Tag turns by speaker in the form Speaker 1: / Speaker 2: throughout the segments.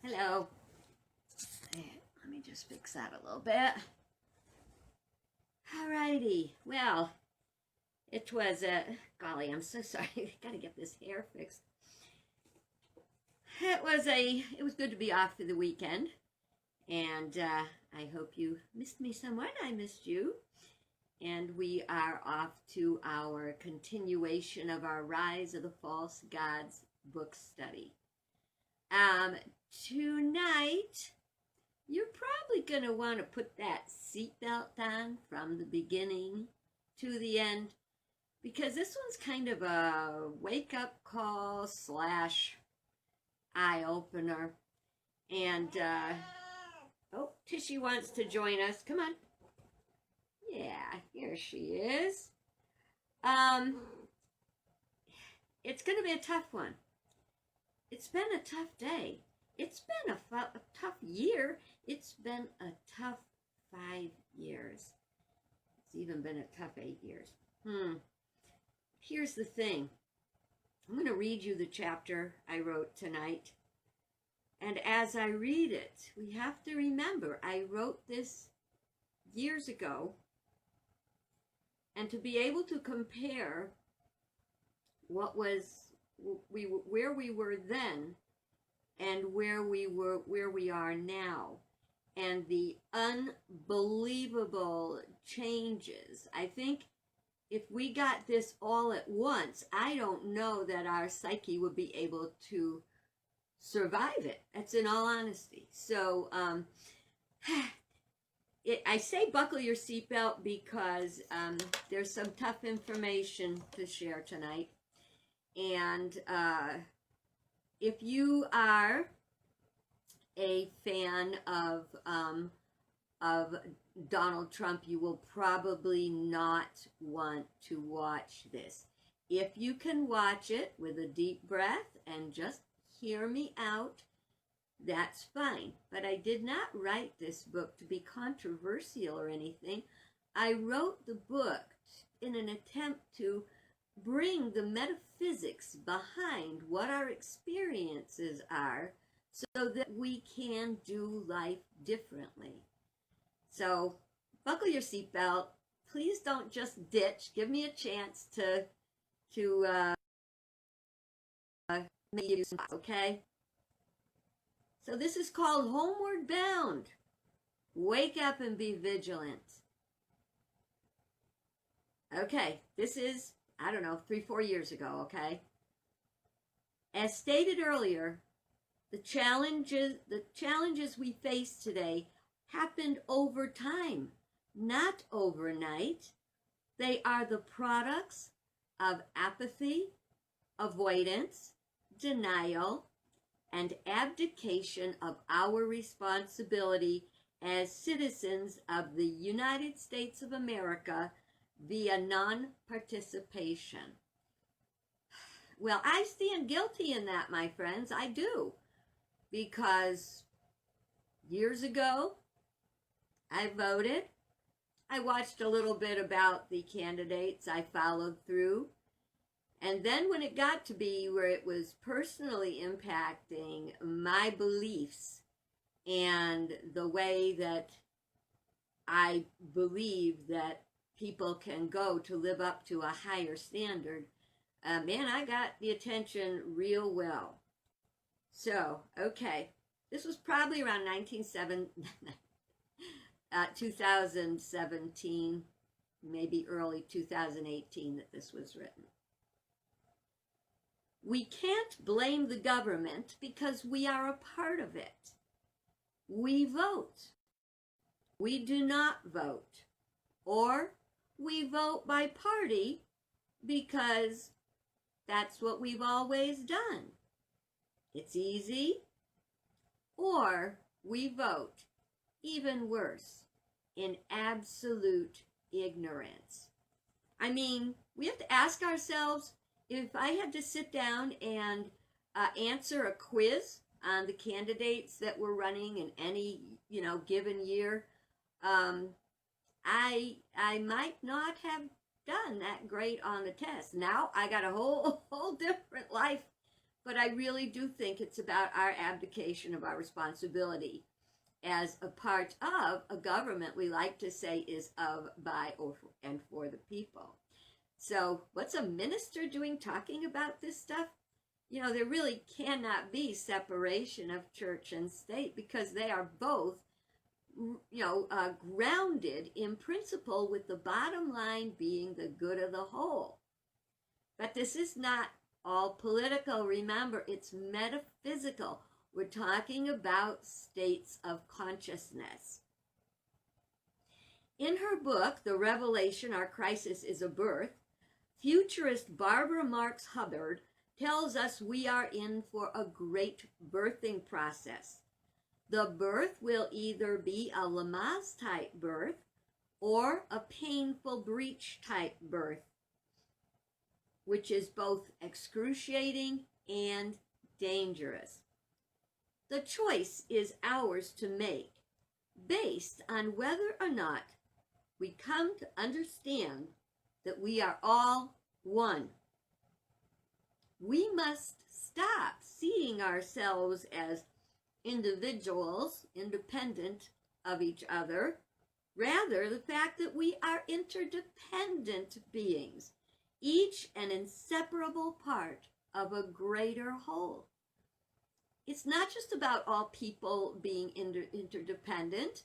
Speaker 1: Hello. Let me just fix that a little bit. Alrighty. Well, it was golly, I'm so sorry. I gotta get this hair fixed. It was good to be off for the weekend, and I hope you missed me somewhat. I missed you. And we are off to our continuation of our Rise of the False Gods book study. Tonight, you're probably going to want to put that seatbelt on from the beginning to the end, because this one's kind of a wake-up call / eye-opener. And, oh, Tishy wants to join us. Come on. Yeah, here she is. It's going to be a tough one. It's been a tough day. It's been a tough year. It's been a tough 5 years. It's even been a tough 8 years. Here's the thing. I'm going to read you the chapter I wrote tonight. And as I read it, we have to remember I wrote this years ago. And to be able to compare where we were then and where we are now, and the unbelievable changes. I think if we got this all at once, I don't know that our psyche would be able to survive it. That's in all honesty. So I say buckle your seatbelt because there's some tough information to share tonight. And if you are a fan of Donald Trump, you will probably not want to watch this. If you can watch it with a deep breath and just hear me out, that's fine. But I did not write this book to be controversial or anything. I wrote the book in an attempt to bring the metaphysics behind what our experiences are so that we can do life differently. So buckle your seatbelt. Please don't just ditch. Give me a chance to make you some, okay? So this is called Homeward Bound. Wake up and be vigilant. Okay, this is, I don't know, 3-4 years ago, okay? As stated earlier, the challenges we face today happened over time, not overnight. They are the products of apathy, avoidance, denial, and abdication of our responsibility as citizens of the United States of America via non-participation. Well, I stand guilty in that, my friends. I do. Because years ago, I voted. I watched a little bit about the candidates. I followed through. And then when it got to be where it was personally impacting my beliefs and the way that I believe that people can go to live up to a higher standard, man, I got the attention real well. So, okay, this was probably around 2017, maybe early 2018 that this was written. We can't blame the government because we are a part of it. We vote. We do not vote. Or we vote by party because that's what we've always done. It's easy. Or we vote, even worse, in absolute ignorance. I mean, we have to ask ourselves, if I had to sit down and answer a quiz on the candidates that were running in any, given year, I might not have done that great on the test. Now I got a whole different life but I really do think it's about our abdication of our responsibility as a part of a government we like to say is of, by, and for the people. So what's a minister doing talking about this stuff? You know, there really cannot be separation of church and state because they are both, grounded in principle, with the bottom line being the good of the whole. But this is not all political. Remember, it's metaphysical. We're talking about states of consciousness. In her book, The Revelation, Our Crisis is a Birth, futurist Barbara Marx Hubbard tells us we are in for a great birthing process. The birth will either be a Lamaze type birth or a painful breach type birth, which is both excruciating and dangerous. The choice is ours to make, based on whether or not we come to understand that we are all one. We must stop seeing ourselves as individuals, independent of each other. Rather, the fact that we are interdependent beings, each an inseparable part of a greater whole. It's not just about all people being interdependent.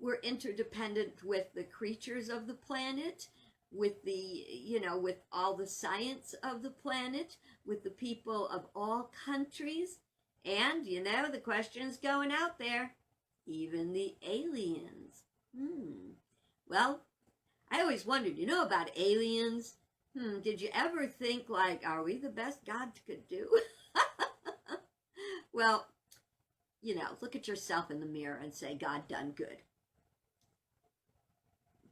Speaker 1: We're interdependent with the creatures of the planet, with with all the science of the planet, with the people of all countries, and, the question's going out there, even the aliens. Well, I always wondered, about aliens? Did you ever think, are we the best God could do? Well, look at yourself in the mirror and say, God done good.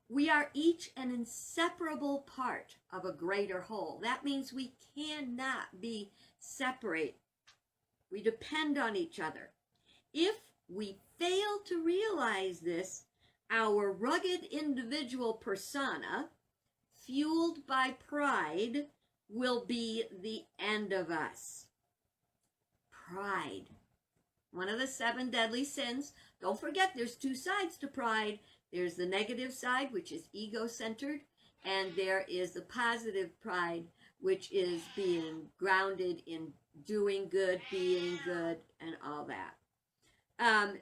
Speaker 1: We are each an inseparable part of a greater whole. That means we cannot be separate. We depend on each other. If we fail to realize this, our rugged individual persona, fueled by pride, will be the end of us. Pride. One of the 7 deadly sins. Don't forget, there's 2 sides to pride. There's the negative side, which is ego-centered, and there is the positive pride, which is being grounded in doing good, being good, and all that.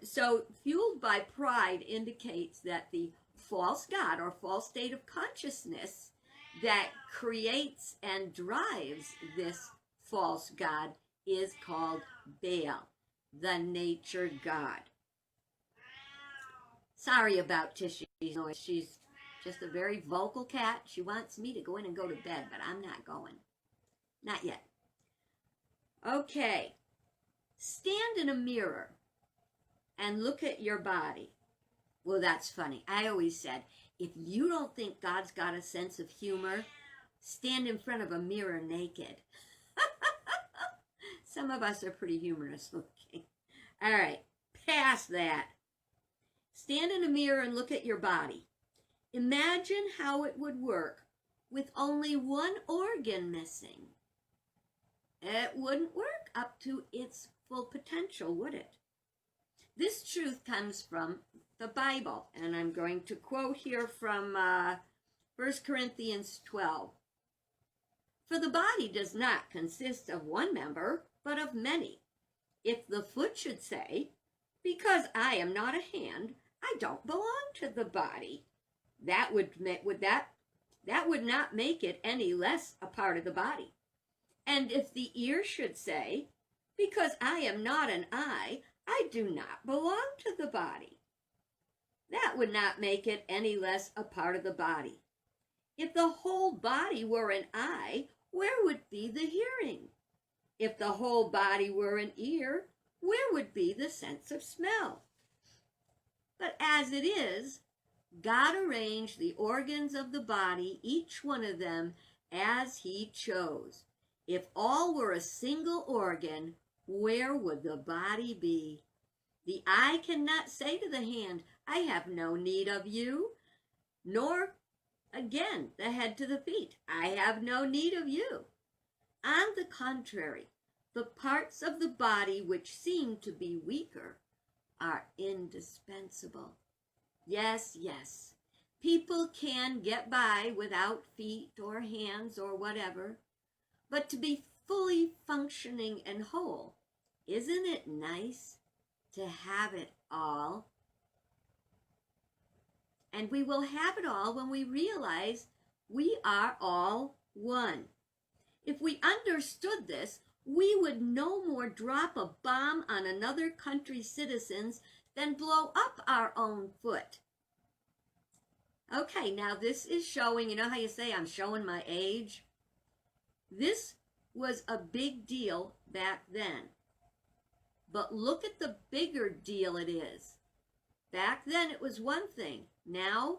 Speaker 1: So fueled by pride indicates that the false God or false state of consciousness that creates and drives this false God is called Baal, the nature God. Sorry about Tishy's noise. She's just a very vocal cat. She wants me to go in and go to bed, but I'm not going. Not yet. Okay. Stand in a mirror and look at your body. Well, that's funny. I always said, if you don't think God's got a sense of humor, stand in front of a mirror naked. Some of us are pretty humorous looking. All right, past that. Stand in a mirror and look at your body. Imagine how it would work with only one organ missing. It wouldn't work up to its full potential, would it? This truth comes from the Bible, and I'm going to quote here from 1 Corinthians 12. For the body does not consist of one member, but of many. If the foot should say, because I am not a hand, I don't belong to the body, that would not make it any less a part of the body. And if the ear should say, because I am not an eye, I do not belong to the body, that would not make it any less a part of the body. If the whole body were an eye, where would be the hearing? If the whole body were an ear, where would be the sense of smell? But as it is, God arranged the organs of the body, each one of them, as he chose. If all were a single organ, where would the body be? The eye cannot say to the hand, I have no need of you, nor, again, the head to the feet, I have no need of you. On the contrary, The parts of the body which seem to be weaker are indispensable. Yes, yes, people can get by without feet or hands or whatever, but to be fully functioning and whole, isn't it nice to have it all? And we will have it all when we realize we are all one. If we understood this, we would no more drop a bomb on another country's citizens than blow up our own foot. Okay, now this is showing, you know how you say I'm showing my age? This was a big deal back then. But look at the bigger deal it is. Back then it was one thing. Now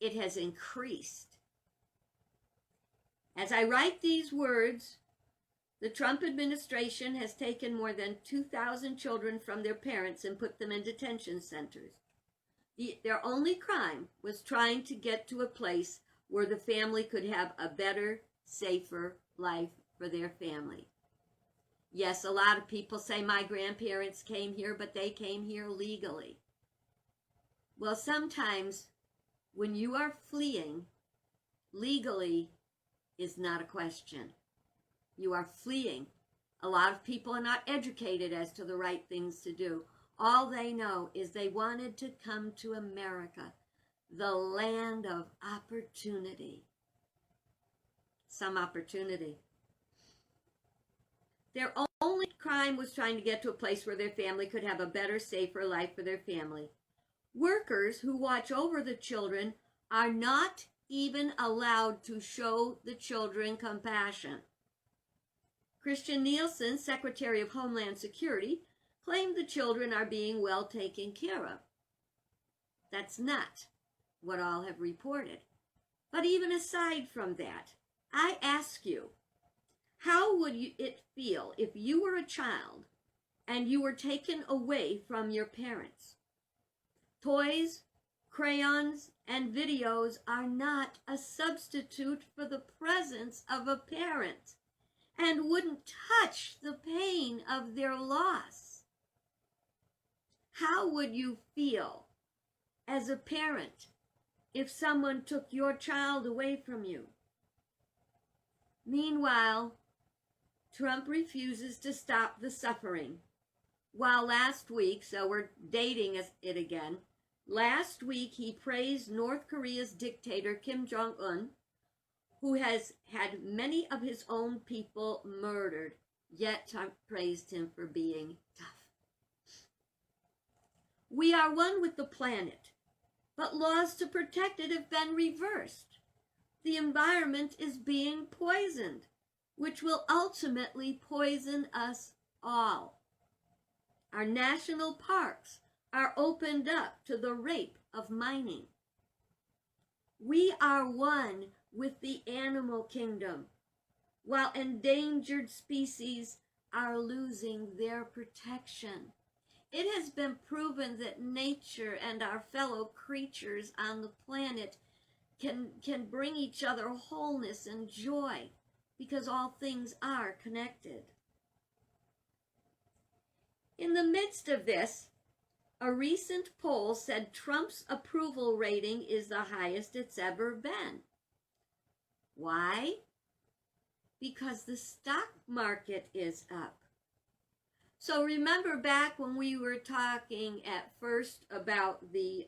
Speaker 1: it has increased. As I write these words, the Trump administration has taken more than 2,000 children from their parents and put them in detention centers. Their only crime was trying to get to a place where the family could have a better, safer life for their family. Yes, a lot of people say my grandparents came here, but they came here legally. Well, sometimes when you are fleeing, legally is not a question. You are fleeing. A lot of people are not educated as to the right things to do. All they know is they wanted to come to America, the land of opportunity. Some opportunity. Their only crime was trying to get to a place where their family could have a better, safer life for their family. Workers who watch over the children are not even allowed to show the children compassion. Christian Nielsen, Secretary of Homeland Security, claimed the children are being well taken care of. That's not what all have reported. But even aside from that, I ask you, how would it feel if you were a child and you were taken away from your parents? Toys, crayons, and videos are not a substitute for the presence of a parent and wouldn't touch the pain of their loss. How would you feel as a parent if someone took your child away from you? Meanwhile, Trump refuses to stop the suffering. While last week, so we're dating it again, last week he praised North Korea's dictator Kim Jong-un, who has had many of his own people murdered, yet Trump praised him for being tough. We are one with the planet, but laws to protect it have been reversed. The environment is being poisoned, which will ultimately poison us all. Our national parks are opened up to the rape of mining. We are one with the animal kingdom, while endangered species are losing their protection. It has been proven that nature and our fellow creatures on the planet can bring each other wholeness and joy because all things are connected. In the midst of this, a recent poll said Trump's approval rating is the highest it's ever been. Why? Because the stock market is up. So remember back when we were talking at first about the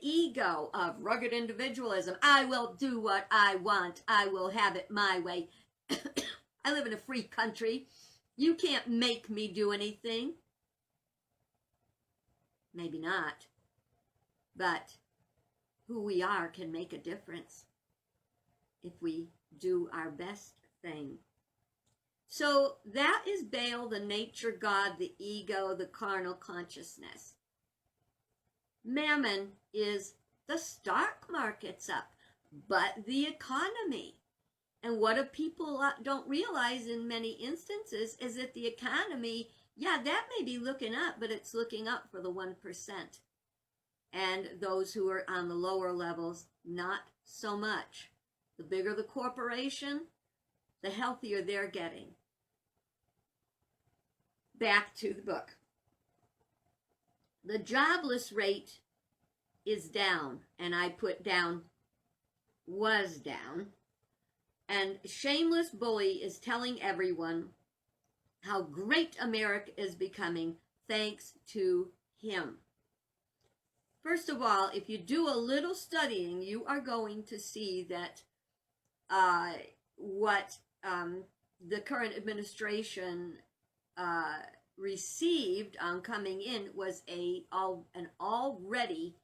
Speaker 1: ego of rugged individualism. I will do what I want. I will have it my way. I live in a free country. You can't make me do anything. Maybe not. But who we are can make a difference if we do our best thing. So that is Baal, the nature god, the ego, the carnal consciousness. Mammon is the stock market's up, but the economy. And what people don't realize in many instances is that the economy, yeah, that may be looking up, but it's looking up for the 1%. And those who are on the lower levels, not so much. The bigger the corporation, the healthier they're getting. Back to the book. The jobless rate is down, and I put down was down. And shameless bully is telling everyone how great America is becoming thanks to him. First of all, if you do a little studying, you are going to see that what the current administration received on coming in was an already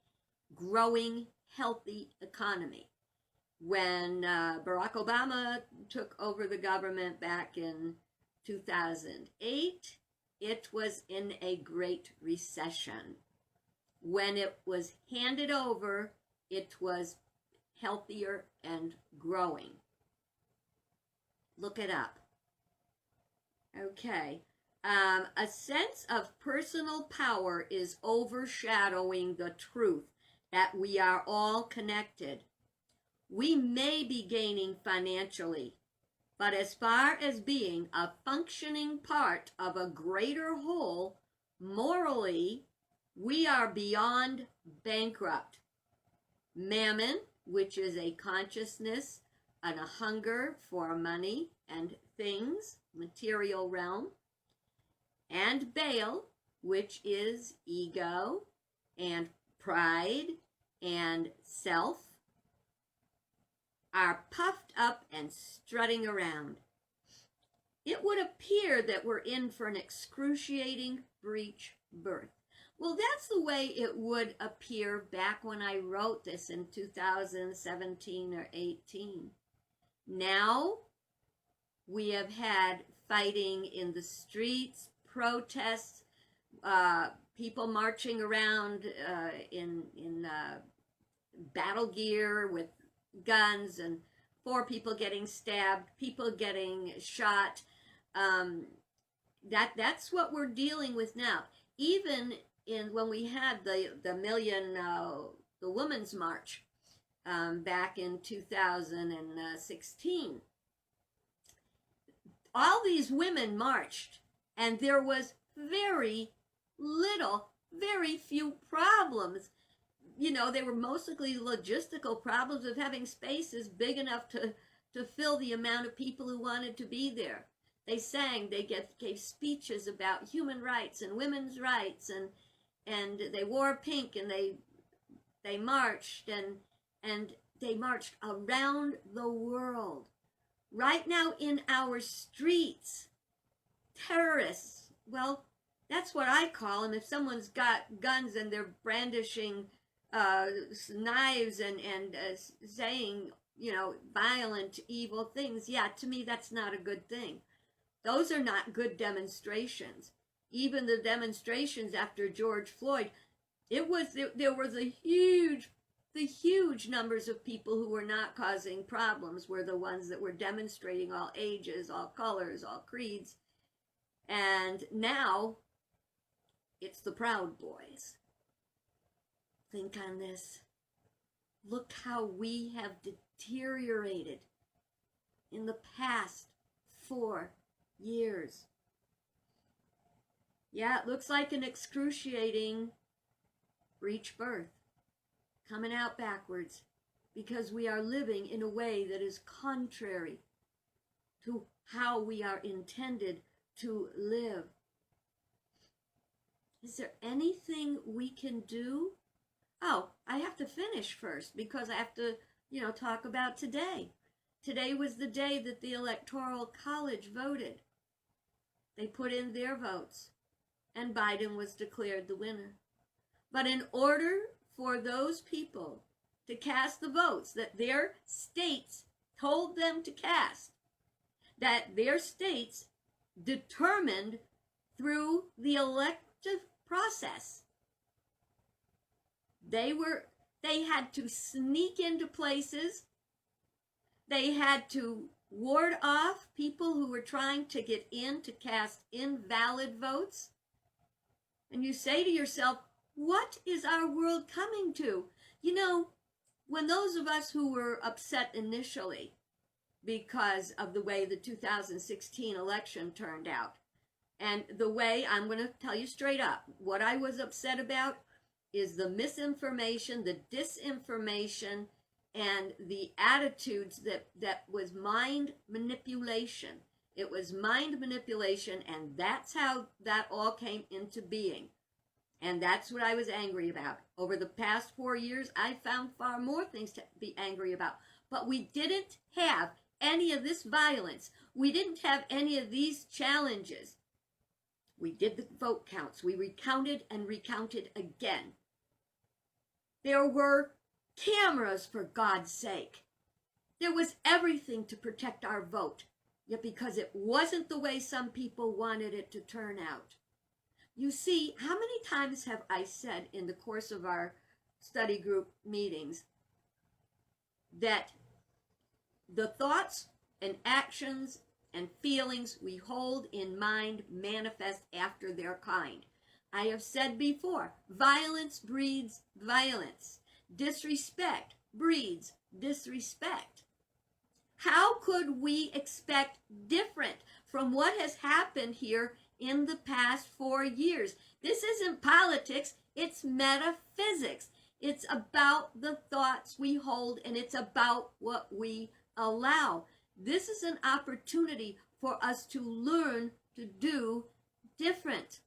Speaker 1: growing, healthy economy. When Barack Obama took over the government back in 2008, it was in a great recession. When it was handed over, it was healthier and growing. Look it up. Okay. A sense of personal power is overshadowing the truth that we are all connected. We may be gaining financially, but as far as being a functioning part of a greater whole, morally, we are beyond bankrupt. Mammon, which is a consciousness and a hunger for money and things, material realm, and Baal, which is ego and pride and self, are puffed up and strutting around. It would appear that we're in for an excruciating breech birth. Well, that's the way it would appear back when I wrote this in 2017 or 18. Now, we have had fighting in the streets, protests, people marching around in battle gear with guns, and 4 people getting stabbed, people getting shot. That's what we're dealing with now. Even when we had the Women's March back in 2016, all these women marched, and there was very few problems. You know, they were mostly logistical problems of having spaces big enough to fill the amount of people who wanted to be there. They sang, they gave speeches about human rights and women's rights, and they wore pink, and they marched, and they marched around the world. Right now in our streets, terrorists, well, that's what I call them. If someone's got guns and they're brandishing knives and saying, violent, evil things, yeah, to me that's not a good thing. Those are not good demonstrations. Even the demonstrations after George Floyd, there was the huge numbers of people who were not causing problems were the ones that were demonstrating, all ages, all colors, all creeds. And now it's the Proud Boys. Think on this. Look how we have deteriorated in the past 4 years. Yeah, it looks like an excruciating breech birth, coming out backwards, because we are living in a way that is contrary to how we are intended to live. Is there anything we can do? Oh, I have to finish first, because I have to, talk about today. Today was the day that the Electoral College voted. They put in their votes, and Biden was declared the winner. But in order for those people to cast the votes that their states told them to cast, that their states determined through the elective process, they had to sneak into places. They had to ward off people who were trying to get in to cast invalid votes. And you say to yourself, what is our world coming to? When those of us who were upset initially because of the way the 2016 election turned out. And the way, I'm going to tell you straight up, what I was upset about is the misinformation, the disinformation, and the attitudes that was mind manipulation. It was mind manipulation, and that's how that all came into being. And that's what I was angry about. Over the past 4 years, I found far more things to be angry about. But we didn't have any of this violence. We didn't have any of these challenges. We did the vote counts. We recounted and recounted again. There were cameras, for God's sake. There was everything to protect our vote. Yet because it wasn't the way some people wanted it to turn out. You see, how many times have I said in the course of our study group meetings that the thoughts and actions and feelings we hold in mind manifest after their kind? I have said before, violence breeds violence. Disrespect breeds disrespect. How could we expect different from what has happened here in the past 4 years? This isn't politics, it's metaphysics. It's about the thoughts we hold, and it's about what we allow. This is an opportunity for us to learn to do different.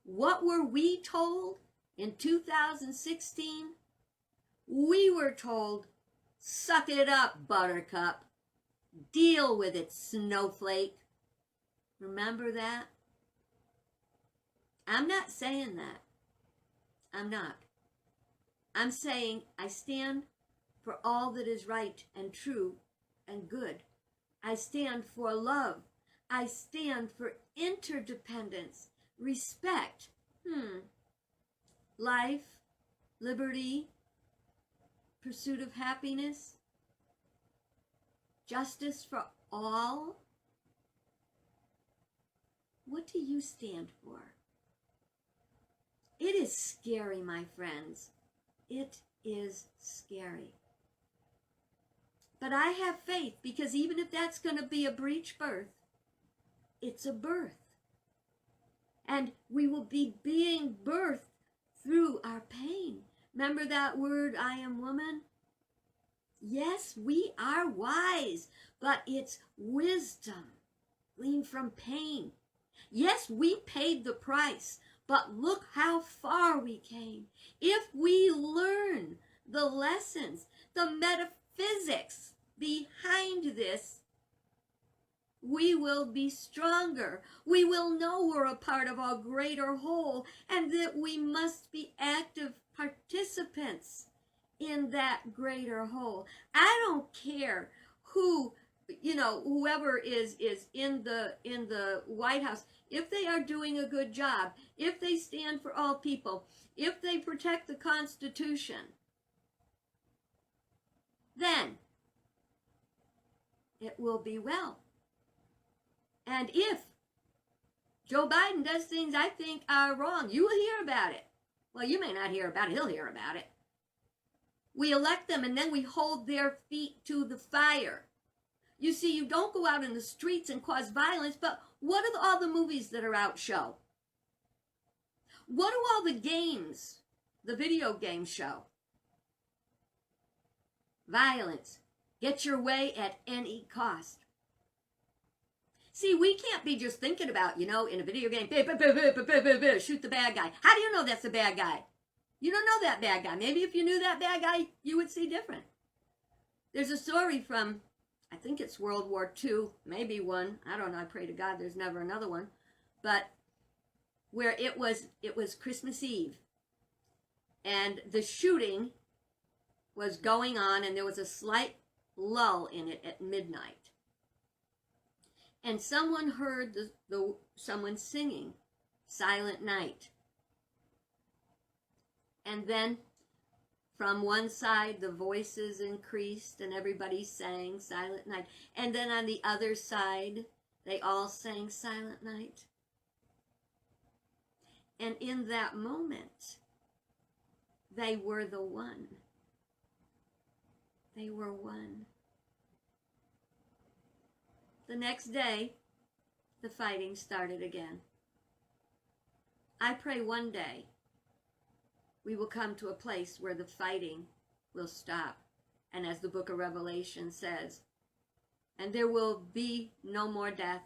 Speaker 1: What were we told in 2016? We were told, suck it up, buttercup. Deal with it, snowflake. Remember that? I'm not saying that. I'm not. I'm saying I stand for all that is right and true and good. I stand for love. I stand for interdependence, respect, life, liberty, pursuit of happiness, justice for all. What do you stand for? It is scary, my friends. It is scary. But I have faith, because even if that's going to be a breech birth, it's a birth. And we will be being birthed through our pain. Remember that word, I am woman? Yes, we are wise, but it's wisdom gleaned from pain. Yes, we paid the price, but look how far we came. If we learn the lessons, the metaphysics behind this, we will be stronger. We will know we're a part of a greater whole, and that we must be active participants in that greater whole. I don't care who, whoever is in the White House, if they are doing a good job, if they stand for all people, if they protect the Constitution, then it will be well. And if Joe Biden does things I think are wrong, you will hear about it. Well, you may not hear about it, he'll hear about it. We elect them, and then we hold their feet to the fire. You see, you don't go out in the streets and cause violence, but what do all the movies that are out show? What do all the games, the video games show? Violence. Get your way at any cost. See, we can't be just thinking about, in a video game, shoot the bad guy. How do you know that's the bad guy? You don't know that bad guy. Maybe if you knew that bad guy, you would see different. There's a story from, I think it's World War II, maybe one. I don't know. I pray to God there's never another one. But where it was Christmas Eve. And the shooting was going on, and there was a slight lull in it at midnight. And someone heard someone singing Silent Night. And then from one side, the voices increased and everybody sang Silent Night. And then on the other side, they all sang Silent Night. And in that moment, they were the one. They were one. the next day, the fighting started again. I pray one day we will come to a place where the fighting will stop. And as the book of Revelation says, and there will be no more death,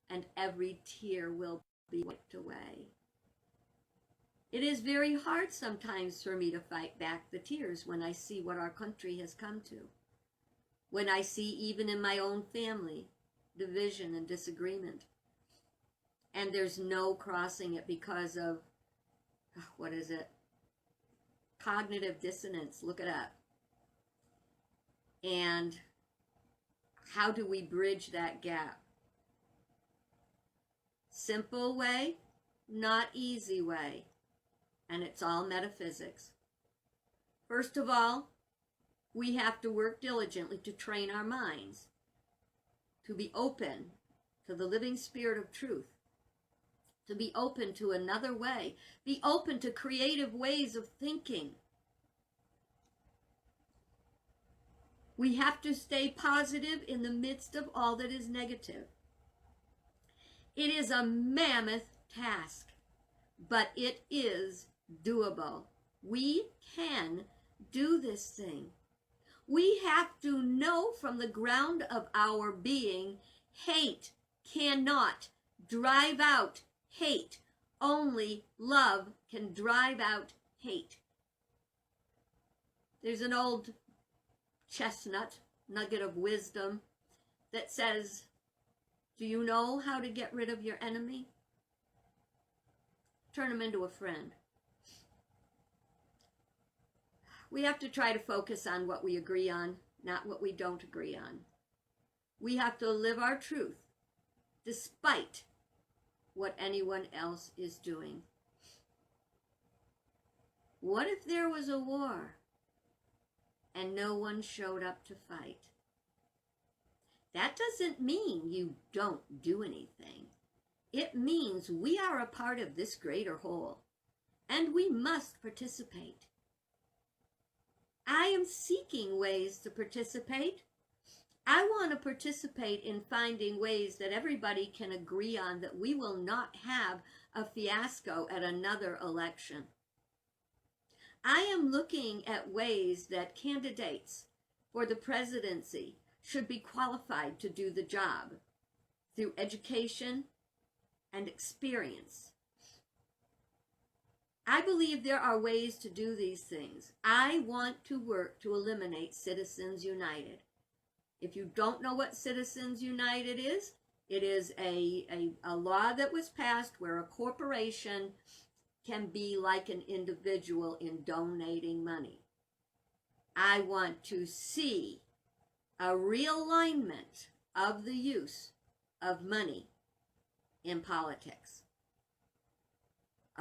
Speaker 1: and every tear will be wiped away. It is very hard sometimes for me to fight back the tears when I see what our country has come to. When I see, even in my own family, division and disagreement. And there's no crossing it because of, what is it? Cognitive dissonance. Look it up. And how do we bridge that gap? Simple way, not easy way. And it's all metaphysics. First of all, we have to work diligently to train our minds to be open to the living spirit of truth, to be open to another way, be open to creative ways of thinking. We have to stay positive in the midst of all that is negative. It is a mammoth task, but it is doable. We can do this thing. We have to know from the ground of our being, hate cannot drive out hate. Only love can drive out hate. There's an old chestnut nugget of wisdom that says, do you know how to get rid of your enemy? Turn him into a friend. We have to try to focus on what we agree on, not what we don't agree on. We have to live our truth despite what anyone else is doing. What if there was a war and no one showed up to fight? That doesn't mean you don't do anything. It means we are a part of this greater whole, and we must participate. I am seeking ways to participate. I want to participate in finding ways that everybody can agree on, that we will not have a fiasco at another election. I am looking at ways that candidates for the presidency should be qualified to do the job through education and experience. I believe there are ways to do these things. I want to work to eliminate Citizens United. If you don't know what Citizens United is, it is a law that was passed where a corporation can be like an individual in donating money. I want to see a realignment of the use of money in politics.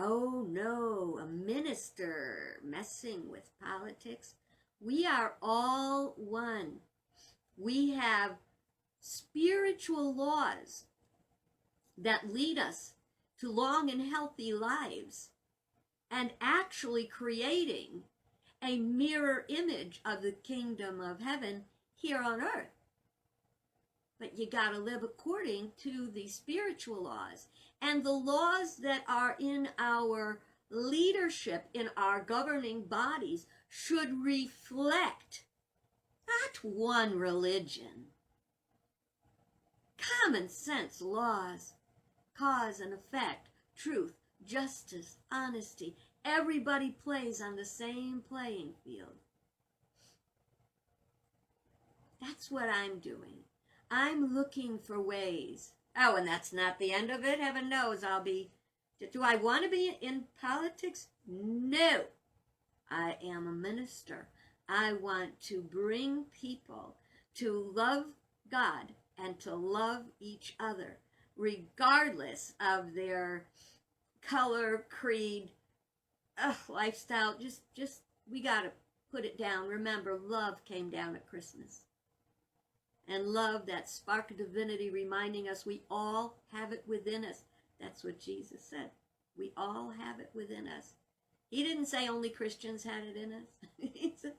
Speaker 1: Oh no, a minister messing with politics. We are all one. We have spiritual laws that lead us to long and healthy lives and actually creating a mirror image of the kingdom of heaven here on earth. But you got to live according to the spiritual laws. And the laws that are in our leadership, in our governing bodies, should reflect not one religion. Common sense laws, cause and effect, truth, justice, honesty. Everybody plays on the same playing field. That's what I'm doing. I'm looking for ways. Oh, and that's not the end of it. Heaven knows I'll be... Do I want to be in politics? No. I am a minister. I want to bring people to love God and to love each other, regardless of their color, creed, lifestyle. Just we got to put it down. Remember, love came down at Christmas. And love, that spark of divinity, reminding us we all have it within us. That's what Jesus said. We all have it within us. He didn't say only Christians had it in us. He said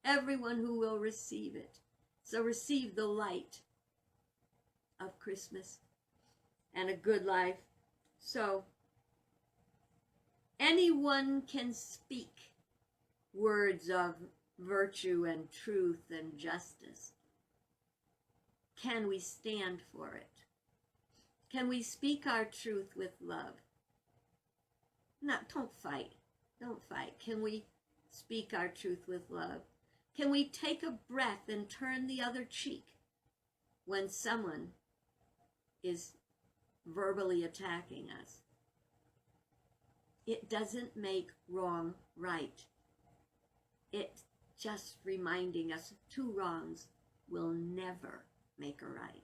Speaker 1: everyone who will receive it. So receive the light of Christmas and a good life. So anyone can speak words of virtue and truth and justice. Can we stand for it? Can we speak our truth with love? Don't fight. Don't fight. Can we speak our truth with love? Can we take a breath and turn the other cheek when someone is verbally attacking us? It doesn't make wrong right. It's just reminding us two wrongs will never make a right.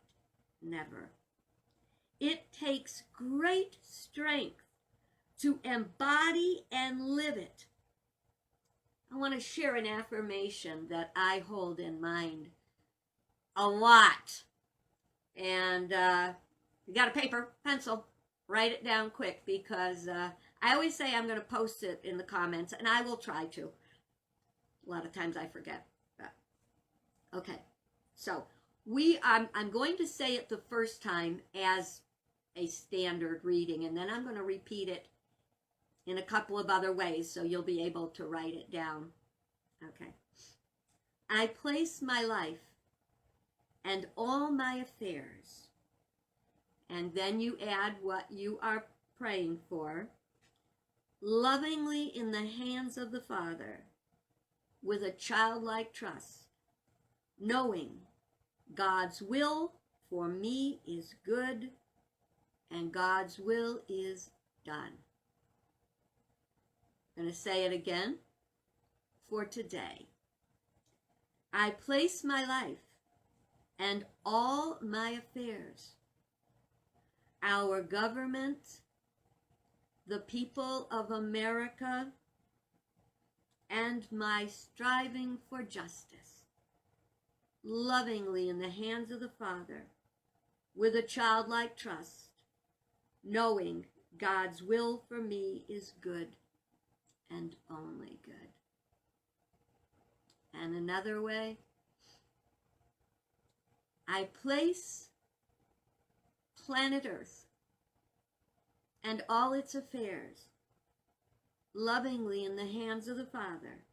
Speaker 1: Never. It takes great strength to embody and live it. I want to share an affirmation that I hold in mind a lot. And you got a paper, pencil, write it down quick, because I always say I'm going to post it in the comments, and I will try to. A lot of times I forget. But, okay, so I'm going to say it the first time as a standard reading, and then I'm going to repeat it in a couple of other ways so you'll be able to write it down. Okay. I place my life and all my affairs, and then you add what you are praying for, lovingly in the hands of the Father, with a childlike trust, knowing God's will for me is good and God's will is done. I'm going to say it again for today. I place my life and all my affairs, our government, the people of America, and my striving for justice, lovingly in the hands of the Father, with a childlike trust, knowing God's will for me is good and only good. And another way, I place planet Earth and all its affairs lovingly in the hands of the Father,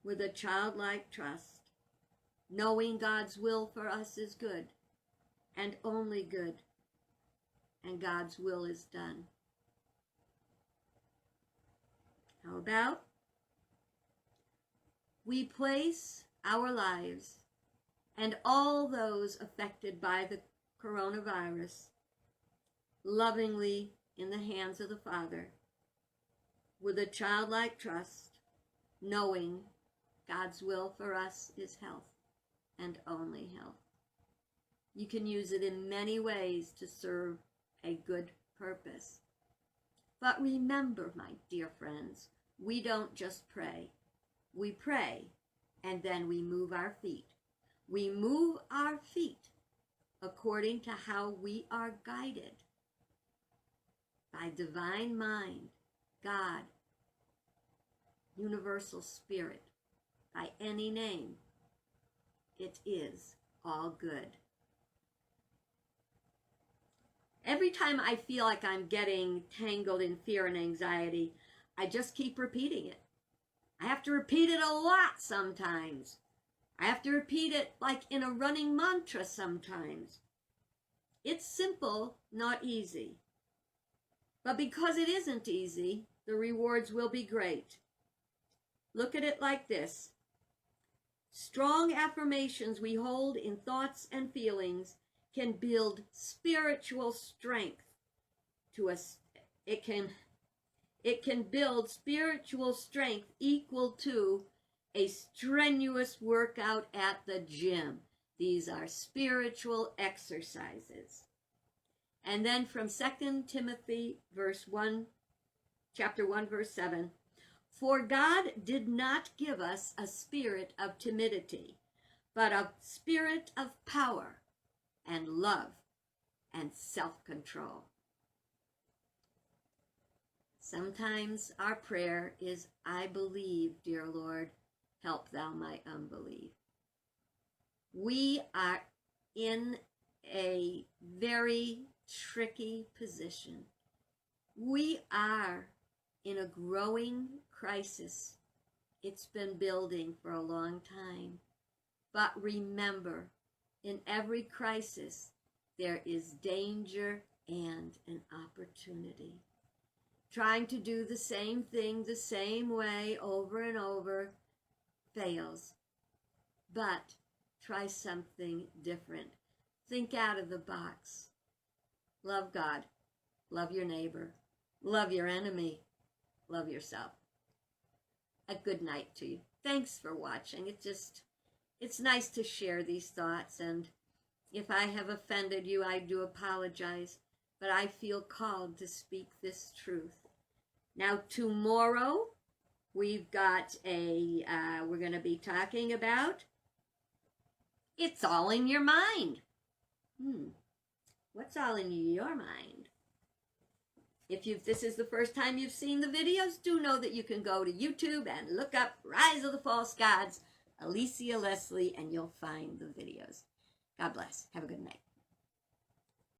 Speaker 1: with a childlike trust, knowing God's will for us is good and only good, and God's will is done. How about we place our lives and all those affected by the coronavirus lovingly in the hands of the Father, with a childlike trust, knowing God's will for us is health and only health. You can use it in many ways to serve a good purpose. But remember, my dear friends, we don't just pray. We pray, and then we move our feet. We move our feet according to how we are guided by divine mind, God, universal spirit, by any name. It is all good. Every time I feel like I'm getting tangled in fear and anxiety, I just keep repeating it. I have to repeat it a lot sometimes. I have to repeat it like in a running mantra sometimes. It's simple, not easy. But because it isn't easy, the rewards will be great. Look at it like this. Strong affirmations we hold in thoughts and feelings can build spiritual strength to us. It can build spiritual strength equal to a strenuous workout at the gym. These are spiritual exercises. And then from 2 Timothy chapter 1, verse 7, for God did not give us a spirit of timidity, but a spirit of power and love and self-control. Sometimes our prayer is, I believe, dear Lord, help thou my unbelief. We are in a very tricky position. We are in a growing crisis. It's been building for a long time. But remember, in every crisis, there is danger and an opportunity. Trying to do the same thing the same way over and over fails. But try something different. Think out of the box. Love God. Love your neighbor. Love your enemy. Love yourself. A good night to you. Thanks for watching. It's nice to share these thoughts, and if I have offended you, I do apologize, but I feel called to speak this truth. Now, tomorrow, we've got we're going to be talking about it's all in your mind. What's all in your mind? If this is the first time you've seen the videos, do know that you can go to YouTube and look up Rise of the False Gods, Alicia Leslie, and you'll find the videos. God bless. Have a good night.